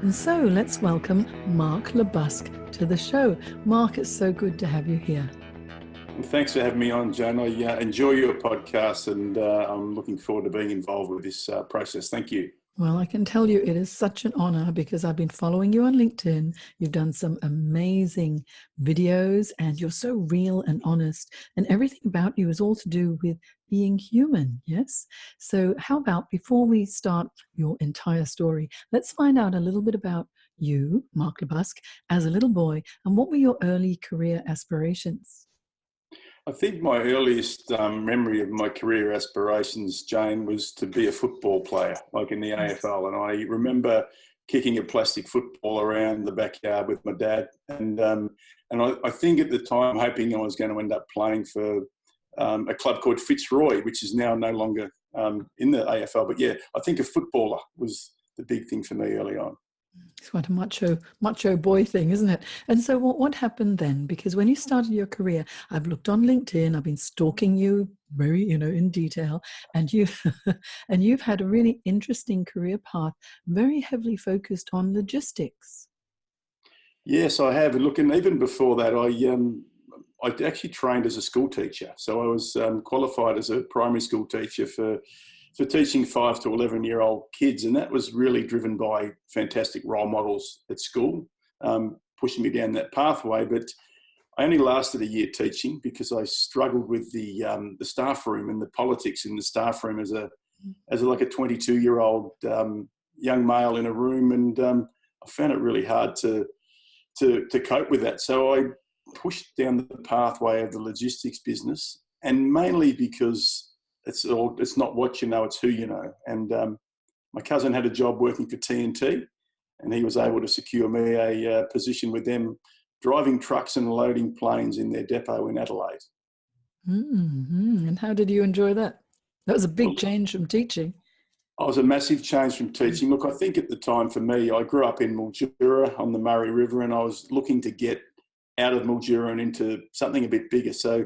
And so let's welcome Mark LeBusque to the show. Mark, it's so good to have you here. Thanks for having me on, Joan. I enjoy your podcast and I'm looking forward to being involved with this process. Thank you. Well, I can tell you it is such an honor because I've been following you on LinkedIn. You've done some amazing videos and you're so real and honest, and everything about you is all to do with being human, yes? So how about, before we start your entire story, let's find out a little bit about you, Mark LeBusque, as a little boy, and what were your early career aspirations? I think my earliest memory of my career aspirations, Jane, was to be a football player, like in the AFL. And I remember kicking a plastic football around the backyard with my dad. And I think at the time, hoping I was going to end up playing for a club called Fitzroy, which is now no longer in the AFL. But yeah, I think a footballer was the big thing for me early on. It's quite a macho boy thing, isn't it? And so what happened then? Because when you started your career, I've looked on LinkedIn, I've been stalking you very, in detail, and you've had a really interesting career path, very heavily focused on logistics. Yes, I have. And look, and even before that, I actually trained as a school teacher. So I was qualified as a primary school teacher for teaching 5 to 11-year-old kids. And that was really driven by fantastic role models at school, pushing me down that pathway. But I only lasted a year teaching because I struggled with the staff room and the politics in the staff room as like a 22-year-old young male in a room. And I found it really hard to cope with that. So I pushed down the pathway of the logistics business, and mainly because it's not what you know, it's who you know. And my cousin had a job working for TNT, and he was able to secure me a position with them, driving trucks and loading planes in their depot in Adelaide. Mm-hmm. And how did you enjoy that? That was a big change from teaching. It was a massive change from teaching. Look, I think at the time for me, I grew up in Mildura on the Murray River, and I was looking to get out of Mildura and into something a bit bigger. So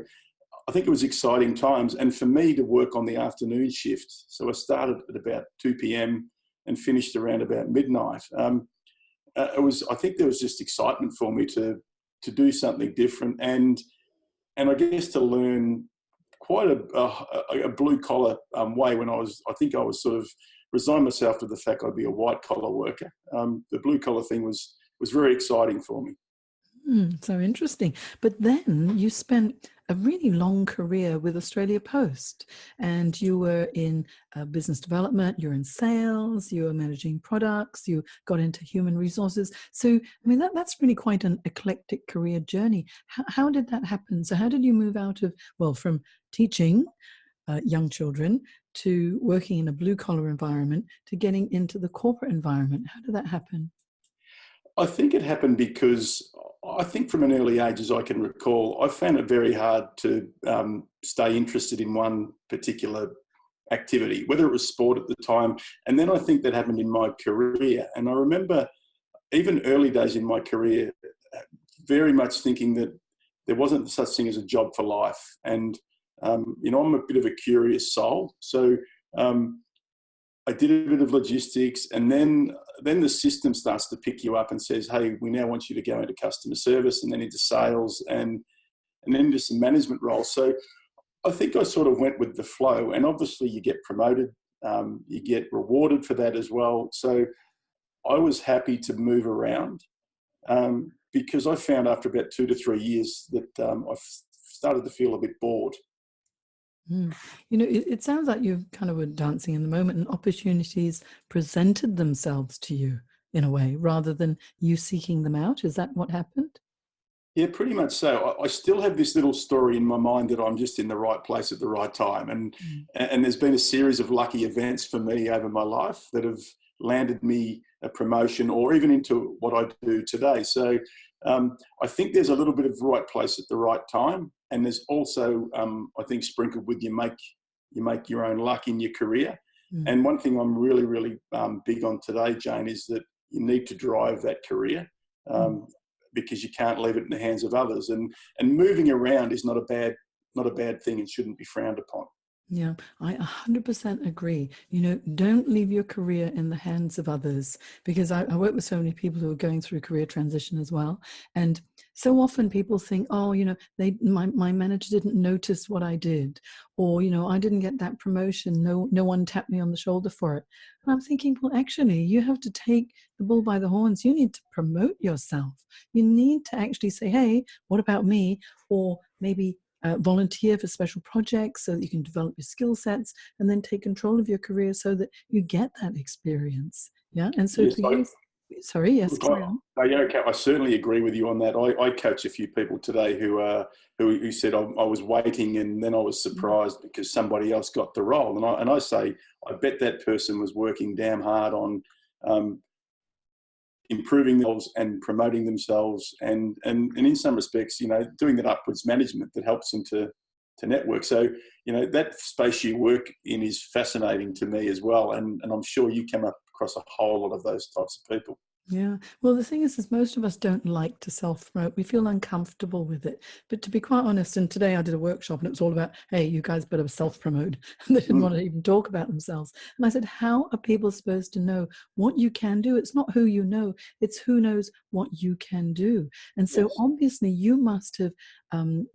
I think it was exciting times, and for me to work on the afternoon shift. So I started at about 2 p.m. and finished around about midnight. I think there was just excitement for me to do something different, and I guess to learn quite a blue collar way. When I think I was sort of resigned myself to the fact I'd be a white collar worker. The blue collar thing was very exciting for me. So interesting. But then you spent a really long career with Australia Post, and you were in business development, you're in sales, you were managing products, you got into human resources. So, I mean, that's really quite an eclectic career journey. How did that happen? So how did you move out of, from teaching young children to working in a blue collar environment to getting into the corporate environment? How did that happen? I think it happened because I think from an early age, as I can recall, I found it very hard to stay interested in one particular activity, whether it was sport at the time. And then I think that happened in my career. And I remember even early days in my career, very much thinking that there wasn't such thing as a job for life. And, I'm a bit of a curious soul. So I did a bit of logistics, and then the system starts to pick you up and says, hey, we now want you to go into customer service, and then into sales, and then into some management roles. So I think I sort of went with the flow, and obviously you get promoted, you get rewarded for that as well. So I was happy to move around because I found after about 2 to 3 years that I started to feel a bit bored. It sounds like you kind of were dancing in the moment, and opportunities presented themselves to you in a way rather than you seeking them out. Is that what happened? Yeah, pretty much so. I still have this little story in my mind that I'm just in the right place at the right time. And there's been a series of lucky events for me over my life that have landed me a promotion or even into what I do today. So I think there's a little bit of right place at the right time. And there's also, I think, sprinkled with you make your own luck in your career. And one thing I'm really, really big on today, Jane, is that you need to drive that career. Because you can't leave it in the hands of others, and moving around is not a bad thing and shouldn't be frowned upon. Yeah, I 100% agree. You know, don't leave your career in the hands of others, because I work with so many people who are going through career transition as well. And so often people think, oh, you know, my manager didn't notice what I did, or, you know, I didn't get that promotion. No one tapped me on the shoulder for it. And I'm thinking, well, actually, you have to take the bull by the horns. You need to promote yourself. You need to actually say, hey, what about me? Or maybe volunteer for special projects so that you can develop your skill sets, and then take control of your career so that you get that experience. Yeah. And so Yes, for you, sorry, yes, look, carry on. okay, I certainly agree with you on that. I coach a few people today who said I was waiting and then I was surprised because somebody else got the role, and I say I bet that person was working damn hard on improving themselves and promoting themselves, and in some respects, you know, doing that upwards management that helps them to network. So, you know, that space you work in is fascinating to me as well, and I'm sure you come up across a whole lot of those types of people. Yeah. Well, the thing is most of us don't like to self-promote. We feel uncomfortable with it. But to be quite honest, and today I did a workshop and it was all about, hey, you guys better self-promote. And they didn't want to even talk about themselves. And I said, how are people supposed to know what you can do? It's not who you know, it's who knows what you can do. And so Yes. obviously you must have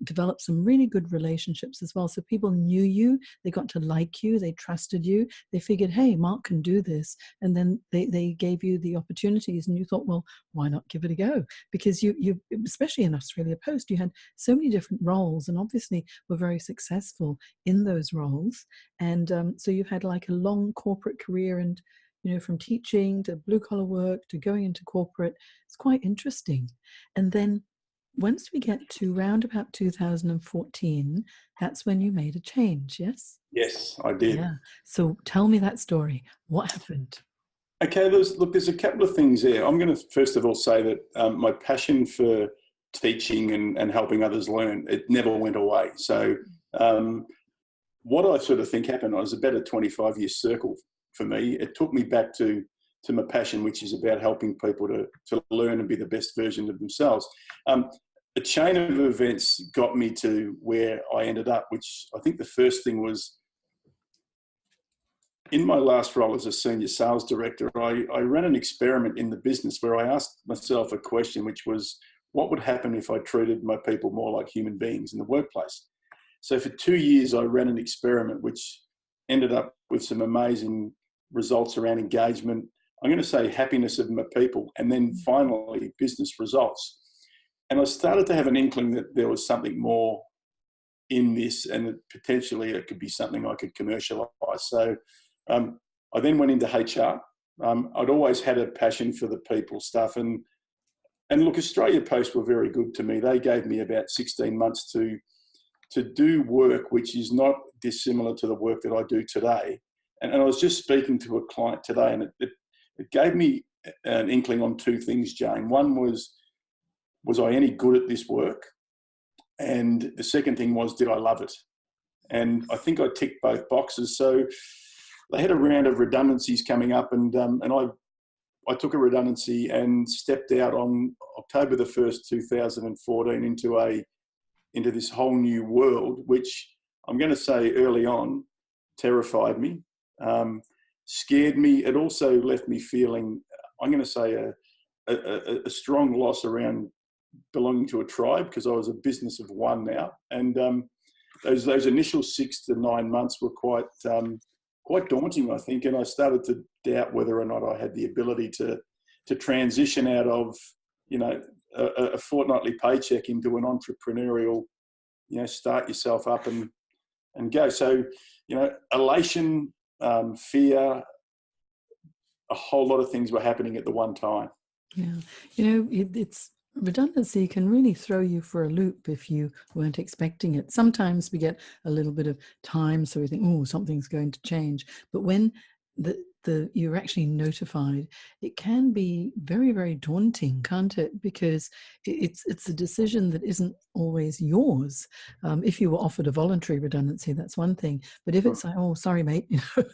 developed some really good relationships as well. So people knew you, they got to like you, they trusted you, they figured, hey, Mark can do this. And then they gave you the opportunities and you thought, well, why not give it a go? Because you especially in Australia Post, you had so many different roles and obviously were very successful in those roles. And so you've had like a long corporate career, and you know, from teaching to blue collar work to going into corporate. It's quite interesting. And then once we get to round about 2014, that's when you made a change, yes? Yes, I did. Yeah. So tell me that story. What happened? Okay, there's a couple of things there. I'm going to first of all say that my passion for teaching and helping others learn, it never went away. So um, what I sort of think happened was about a 25-year circle for me. It took me back to my passion, which is about helping people to learn and be the best version of themselves. A chain of events got me to where I ended up, which I think the first thing was, in my last role as a senior sales director, I ran an experiment in the business where I asked myself a question, which was, what would happen if I treated my people more like human beings in the workplace? So for 2 years, I ran an experiment which ended up with some amazing results around engagement. I'm going to say happiness of my people, and then finally business results. And I started to have an inkling that there was something more in this, and that potentially it could be something I could commercialize. So I then went into HR. I'd always had a passion for the people stuff, and look, Australia Post were very good to me. They gave me about 16 months to do work which is not dissimilar to the work that I do today. And I was just speaking to a client today, and it gave me an inkling on two things, Jane. One was I any good at this work? And the second thing was, did I love it? And I think I ticked both boxes. So they had a round of redundancies coming up, and I took a redundancy and stepped out on October the 1st, 2014 into this whole new world, which I'm going to say early on terrified me, scared me. It also left me feeling, I'm going to say, a strong loss around belonging to a tribe, because I was a business of one now. And those initial 6 to 9 months were quite daunting, I think, and I started to doubt whether or not I had the ability to transition out of, you know, a fortnightly paycheck into an entrepreneurial, you know, start yourself up and go. So, you know, elation, fear, a whole lot of things were happening at the one time. Yeah. You know, it's redundancy can really throw you for a loop if you weren't expecting it. Sometimes we get a little bit of time, so we think, oh, something's going to change. But when the you're actually notified, it can be very, very daunting, can't it? Because it's a decision that isn't always yours. If you were offered a voluntary redundancy, that's one thing. But if it's like, oh, sorry, mate,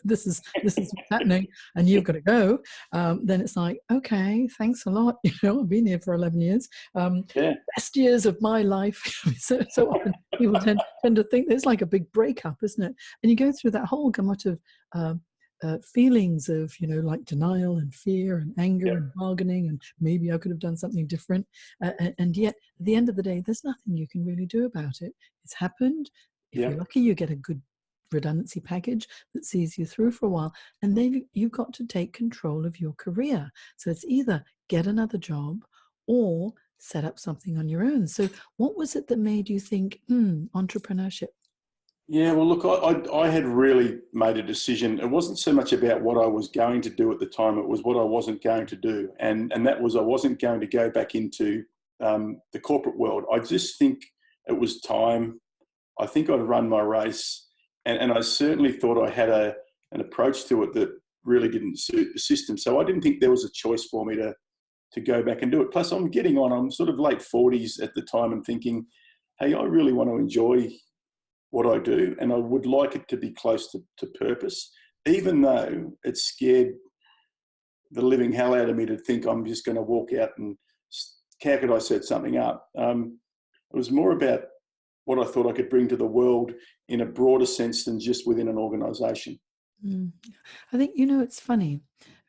this is what's happening, and you've got to go, then it's like, okay, thanks a lot. I've been here for 11 years. Best years of my life. so often people tend to think it's like a big breakup, isn't it? And you go through that whole gamut of feelings of, like denial and fear and anger and bargaining, and maybe I could have done something different. And yet, at the end of the day, there's nothing you can really do about it. It's happened. If you're lucky, you get a good redundancy package that sees you through for a while, and then you've got to take control of your career. So it's either get another job or set up something on your own. So what was it that made you think, entrepreneurship? Yeah, well, look, I had really made a decision. It wasn't so much about what I was going to do at the time. It was what I wasn't going to do. And that was I wasn't going to go back into the corporate world. I just think it was time. I think I'd run my race. And I certainly thought I had an approach to it that really didn't suit the system. So I didn't think there was a choice for me to go back and do it. Plus, I'm sort of late 40s at the time and thinking, hey, I really want to enjoy what I do, and I would like it to be close to purpose, even though it scared the living hell out of me to think I'm just going to walk out and how could I set something up? It was more about what I thought I could bring to the world in a broader sense than just within an organisation. I think, it's funny.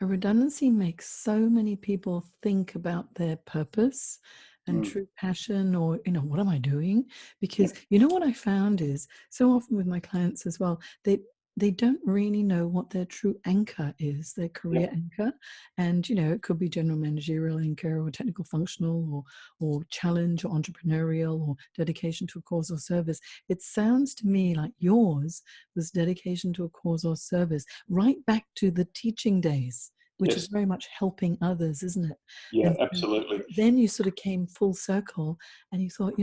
A redundancy makes so many people think about their purpose and true passion, or, what am I doing? Because what I found is so often with my clients as well, they don't really know what their true anchor is, their career anchor. And, it could be general managerial anchor or technical functional or challenge or entrepreneurial or dedication to a cause or service. It sounds to me like yours was dedication to a cause or service, right back to the teaching days, which is very much helping others, isn't it? Yeah, And absolutely. then you sort of came full circle and you thought,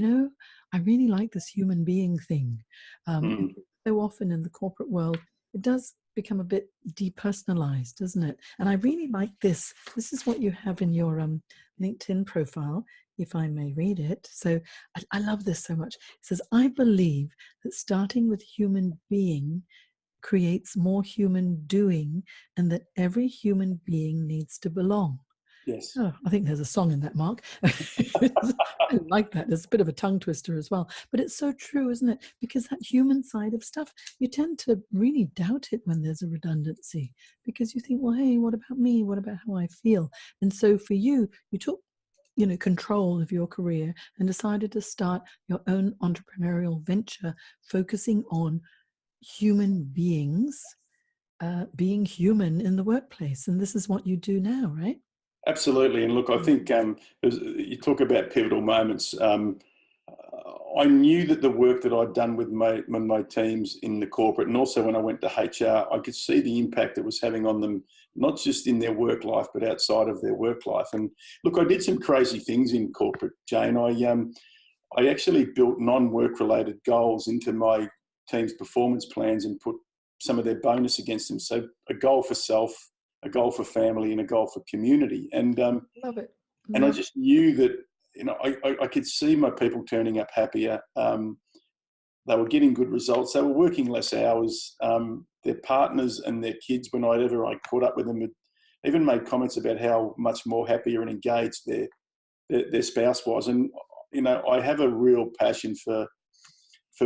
I really like this human being thing. So often in the corporate world, it does become a bit depersonalized, doesn't it? And I really like this. This is what you have in your LinkedIn profile, if I may read it. So I love this so much. It says, I believe that starting with human being creates more human doing, and that every human being needs to belong. Yes. Oh, I think there's a song in that, Mark. I like that. There's a bit of a tongue twister as well. But it's so true, isn't it? Because that human side of stuff, you tend to really doubt it when there's a redundancy, because you think, well, hey, what about me? What about how I feel? And so for you, you took control of your career and decided to start your own entrepreneurial venture, focusing on human beings being human in the workplace. And this is what you do now, right? Absolutely. And look, I think you talk about pivotal moments. I knew that the work that I'd done with my teams in the corporate, and also when I went to HR, I could see the impact it was having on them, not just in their work life, but outside of their work life. And look, I did some crazy things in corporate, Jane. I actually built non-work related goals into my team's performance plans and put some of their bonus against them. So a goal for self, a goal for family, and a goal for community. And love it. And I just knew that, I could see my people turning up happier. They were getting good results. They were working less hours. Their partners and their kids, whenever I caught up with them, had even made comments about how much more happier and engaged their spouse was. And, I have a real passion for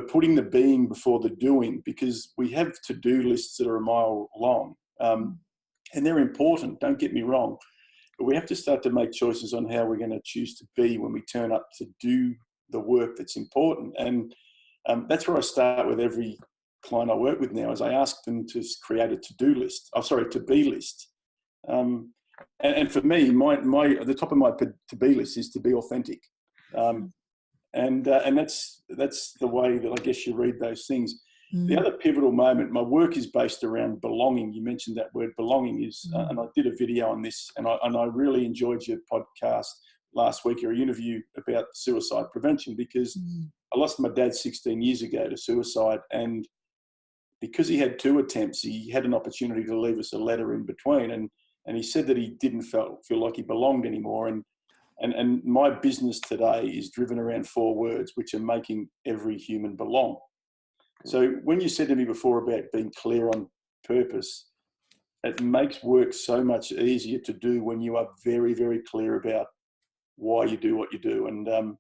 putting the being before the doing, because we have to-do lists that are a mile long. And they're important, don't get me wrong. But we have to start to make choices on how we're going to choose to be when we turn up to do the work that's important. And that's where I start with every client I work with now, is I ask them to create a to-be list. And for me, the top of my to-be list is to be authentic. And that's the way that I guess you read those things. The other pivotal moment, my work is based around belonging. You mentioned that word belonging and I did a video on this, and I really enjoyed your podcast last week, your interview about suicide prevention, because I lost my dad 16 years ago to suicide, and because he had 2 attempts, he had an opportunity to leave us a letter in between. And he said that he didn't feel like he belonged anymore. And my business today is driven around 4 words, which are making every human belong. So when you said to me before about being clear on purpose, it makes work so much easier to do when you are very, very clear about why you do what you do. And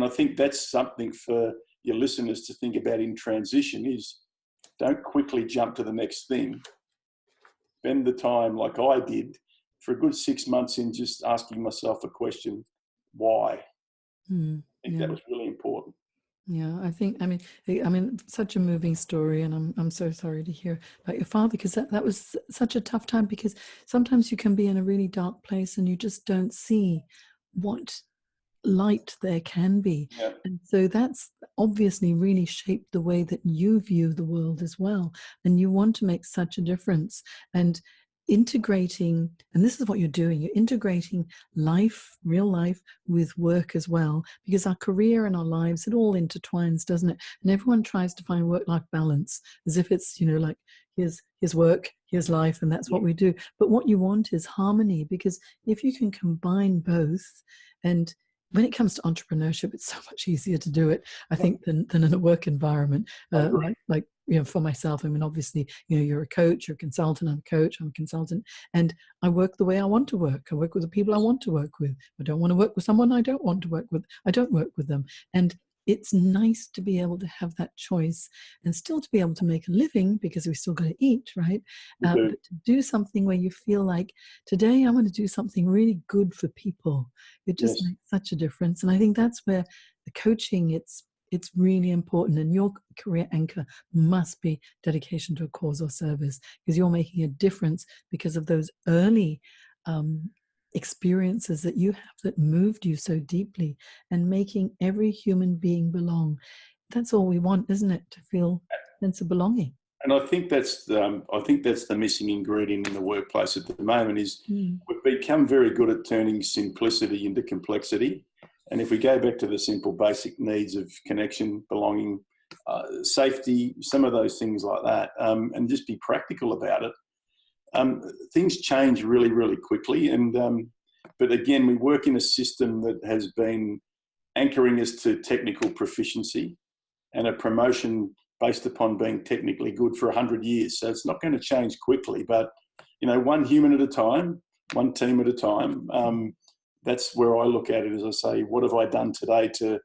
I think that's something for your listeners to think about in transition is don't quickly jump to the next thing. Spend the time like I did for a good 6 months in just asking myself a question, why? I think that was really important. Yeah, I mean, such a moving story, and I'm so sorry to hear about your father, because that was such a tough time, because sometimes you can be in a really dark place and you just don't see what light there can be. Yeah. And so that's obviously really shaped the way that you view the world as well. And you want to make such a difference. And integrating, and this is what you're doing, you're integrating life, real life, with work as well, because our career and our lives, it all intertwines, doesn't it? And everyone tries to find work-life balance as if it's, like, here's work, here's life, and that's what we do. But what you want is harmony, because if you can combine both, and when it comes to entrepreneurship, it's so much easier to do it, I think, than in a work environment. Like for myself, I mean, obviously, you're a coach, you're a consultant, I'm a coach, I'm a consultant, and I work the way I want to work. I work with the people I want to work with. I don't want to work with someone I don't want to work with. I don't work with them. And it's nice to be able to have that choice and still to be able to make a living, because we still got to eat, right? But to do something where you feel like, today I'm going to do something really good for people. It just makes such a difference. And I think that's where the coaching, it's really important. And your career anchor must be dedication to a cause or service, because you're making a difference because of those early experiences that you have that moved you so deeply, and making every human being belong. That's all we want, isn't it? To feel a sense of belonging. And I think that's the missing ingredient in the workplace at the moment is we've become very good at turning simplicity into complexity. And if we go back to the simple basic needs of connection, belonging, safety, some of those things like that, and just be practical about it, things change really, really quickly. But again, we work in a system that has been anchoring us to technical proficiency and a promotion based upon being technically good for 100 years. So it's not going to change quickly, but, one human at a time, one team at a time. That's where I look at it, as I say, what have I done today to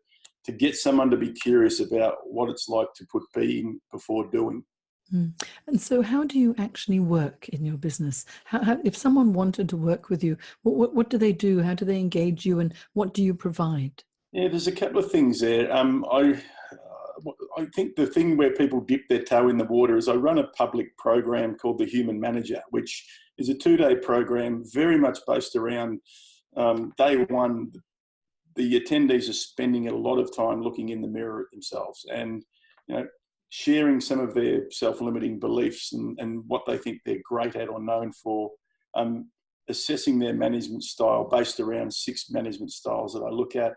get someone to be curious about what it's like to put being before doing. And so how do you actually work in your business? How if someone wanted to work with you, what do they do? How do they engage you, and what do you provide? Yeah, there's a couple of things there. I think the thing where people dip their toe in the water is I run a public program called the Human Manager, which is a 2-day program very much based around day one. The attendees are spending a lot of time looking in the mirror at themselves and, sharing some of their self-limiting beliefs and what they think they're great at or known for, assessing their management style based around 6 management styles that I look at,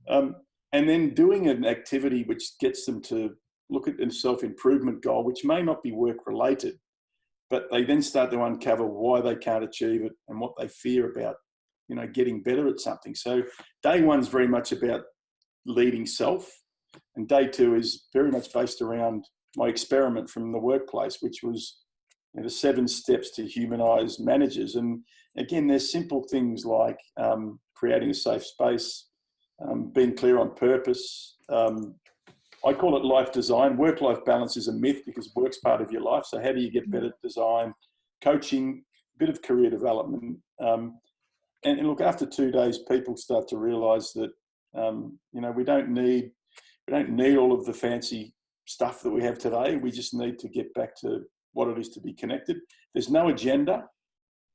and then doing an activity which gets them to look at a self-improvement goal, which may not be work-related, but they then start to uncover why they can't achieve it and what they fear about, getting better at something. So day one's very much about leading self. And day 2 is very much based around my experiment from the workplace, which was the 7 steps to humanise managers. And again, there's simple things like creating a safe space, being clear on purpose. I call it life design. Work-life balance is a myth because work's part of your life. So how do you get better at design? Coaching, a bit of career development. And look, after 2 days, people start to realise that, we don't need all of the fancy stuff that we have today. We just need to get back to what it is to be connected. There's no agenda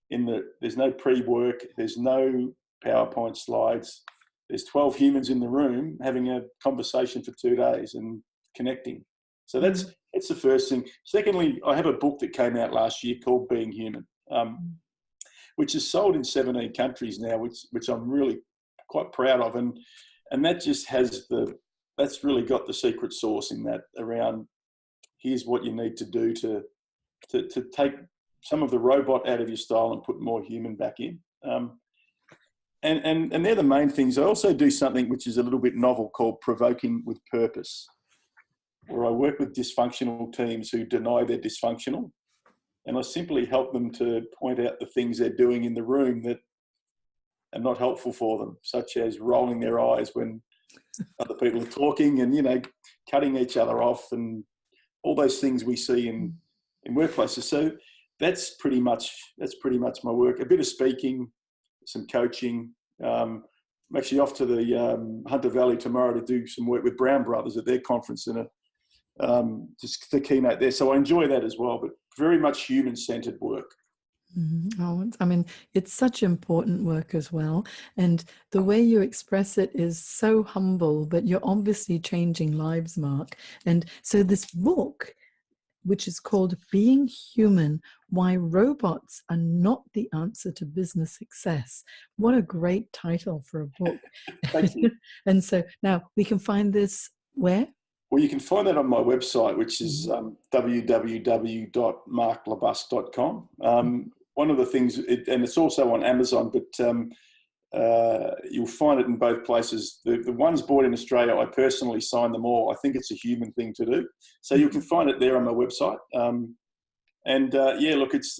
there's no pre-work. There's no PowerPoint slides. There's 12 humans in the room having a conversation for 2 days and connecting. So that's the first thing. Secondly, I have a book that came out last year called Being Human, which is sold in 17 countries now, which I'm really quite proud of. And that just has that's really got the secret sauce in that around here's what you need to do to take some of the robot out of your style and put more human back in. And they're the main things. I also do something which is a little bit novel called Provoking with Purpose, where I work with dysfunctional teams who deny they're dysfunctional. And I simply help them to point out the things they're doing in the room that are not helpful for them, such as rolling their eyes when other people are talking and, you know, cutting each other off and all those things we see in workplaces. So that's pretty much my work. A bit of speaking, some coaching. I'm actually off to the Hunter Valley tomorrow to do some work with Brown Brothers at their conference and just the keynote there. So I enjoy that as well, but very much human-centered work. Oh, I mean, it's such important work as well. And the way you express it is so humble, but you're obviously changing lives, Mark. And so this book, which is called Being Human, Why Robots Are Not the Answer to Business Success. What a great title for a book. Thank you. And so now we can find this where? Well, you can find that on my website, which is www.marklebusque.com. One of the things, and it's also on Amazon, but you'll find it in both places. The ones bought in Australia, I personally sign them all. I think it's a human thing to do. So you can find it there on my website. Yeah, look, it's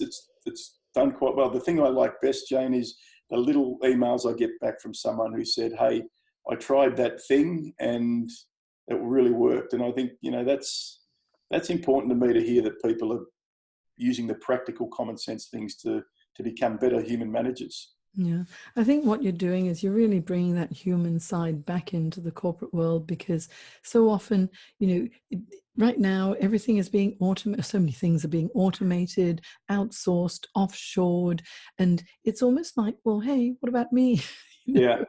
done quite well. The thing I like best, Jane, is the little emails I get back from someone who said, hey, I tried that thing and it really worked. And I think, you know, that's important to me to hear that people are using the practical common sense things to become better human managers. Yeah, I think what you're doing is you're really bringing that human side back into the corporate world, because so often, you know, right now everything is being automated. So many things are being automated, outsourced, offshored, and it's almost like, well, hey, what about me? Yeah.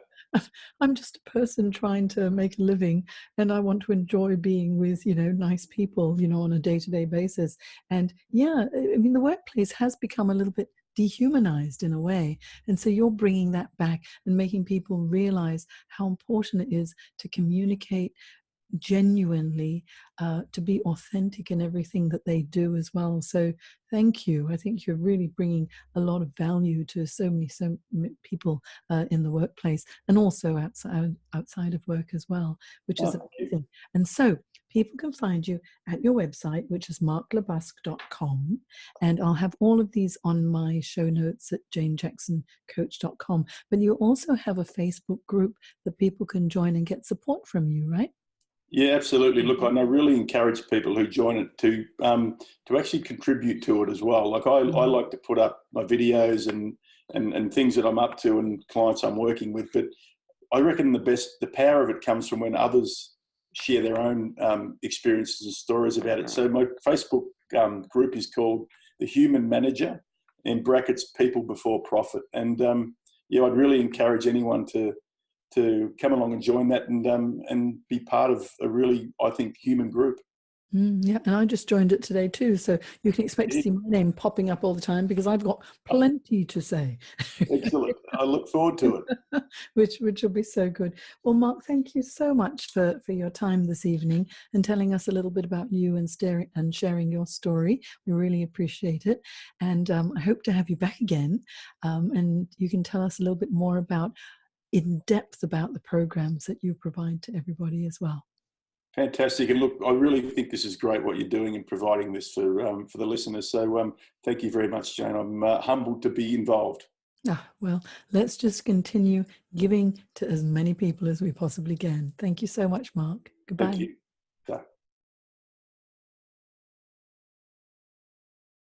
I'm just a person trying to make a living, and I want to enjoy being with, you know, nice people, you know, on a day-to-day basis. And yeah, I mean, the workplace has become a little bit dehumanized in a way. And so you're bringing that back and making people realize how important it is to communicate genuinely, to be authentic in everything that they do as well. So thank you. I think you're really bringing a lot of value to so many people in the workplace, and also outside of work as well, which is amazing. And so people can find you at your website, which is marklebusque.com. And I'll have all of these on my show notes at janejacksoncoach.com. But you also have a Facebook group that people can join and get support from you, right? Yeah, absolutely. Look, I really encourage people who join it to actually contribute to it as well. Like I like to put up my videos and things that I'm up to and clients I'm working with. But I reckon the power of it comes from when others share their own experiences and stories about it. So my Facebook group is called The Human Manager, in brackets, People Before Profit. And yeah, I'd really encourage anyone to come along and join that and be part of a really, I think, human group. Yeah, and I just joined it today too, so you can expect to see my name popping up all the time, because I've got plenty to say. Excellent. I look forward to it. which will be so good. Well, Mark, thank you so much for your time this evening and telling us a little bit about you and sharing your story. We really appreciate it. And I hope to have you back again, and you can tell us a little bit more in depth about the programs that you provide to everybody as well. Fantastic. And look, I really think this is great what you're doing in providing this for the listeners. So thank you very much, Jane. I'm humbled to be involved. Well, let's just continue giving to as many people as we possibly can. Thank you so much, Mark. Goodbye. Thank you. Bye.